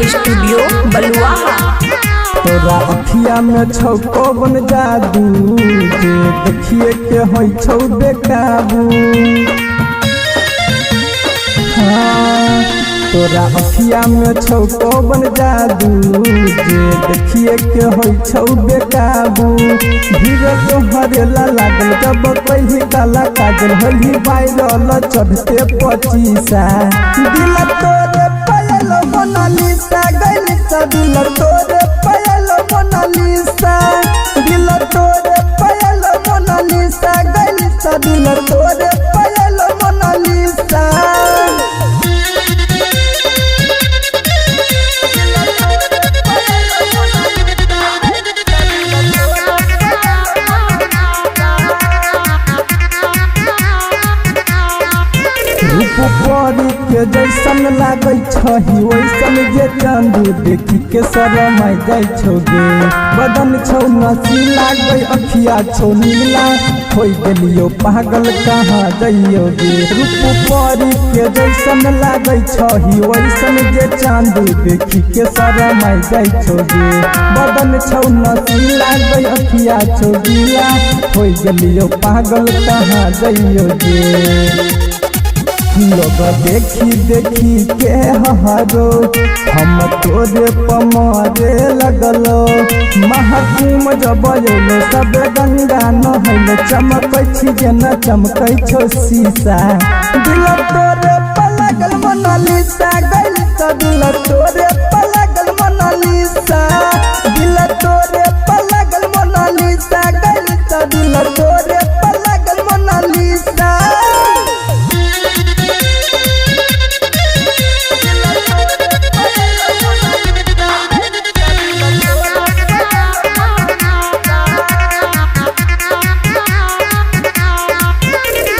Studio बलुआहा। तोरा अखिया में छौ कौन जादू जे देखिए के होई छौ बेकाबू। हाँ, तोरा अखिया में छौ कौन जादू जे देखिए के होई छौ बेकाबू। धीरे तोहरेला लागल जब कही काला काजल होली वायरल चढ़ते 25। दिल तोरे पायल मोनालिसा गइल दिल तोरे पायल मोनालिसा। दिल तोरे पायल मोनालिसा गइल दिल तोरे पायल मोनालिसा। रूप परी के जैसन लागै छही वैसन जे चांदू देखी के शरमाई जाइ छोगे। बदन छौ नशीला गई अखिया छौ नीला खोई गेलियो पागल कहाँ जइयोगे। रूप परी के जैसन लागै छही वैसन जे चांदू देखी के शरमाई जाइ छोगे। बदन छौ नशीला गई अखिया छौ नीला खोई गेलियो पागल कहाँ जइयोगे। लोग देखी देखी के हरो हम तोरे पमारे लगलो। महाकुम जब अयलो सब गंगा नहलो चमकै छी जेना चमकै छौ शीशा। दिल तोरे पलगल मोनालिसा गइल दिल तोरे पलगल मोनालिसा। दिल तोरे पलगल मोनालिसा गइल दिल तोरे पलगल मोनालिसा।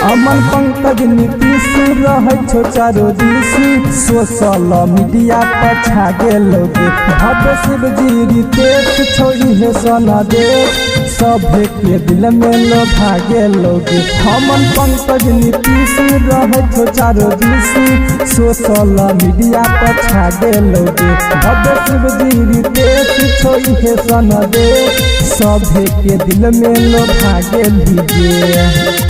अमन पंकज नीतीश रहे छो चारो दिस सोशल मीडिया पर छा गेलोगे। भव्य शिवजी रितेश छोड़ी है सोना देश सभे के दिल में लोभा गेलोगे। अमन पंकज नीतीश रहे छो चारो दिस सोशल मीडिया पर छा गेलोगे। भव्य शिवजी रितेश छोड़ी है सोना देश सभे के दिल में लोभा गेलीगे।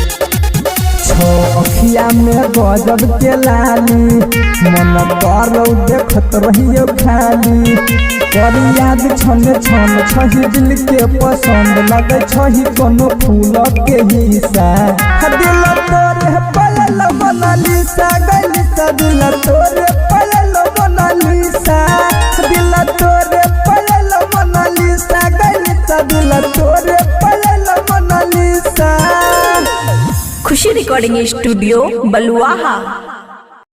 छो अखिया में गजब के लाली मन करो देखत रहियो खाली। कर याद छन छन छही दिल के पसंद लगे छही कोनो फूल के हिस्सा। दिल तोरे पायल मोनालिसा गइल दिल तोरे पायल मोनालिसा। दिल तोरे पायल मोनालिसा गइल दिल तोरे पायल मोनालिसा। खुशी रिकॉर्डिंग स्टूडियो बलुआहा।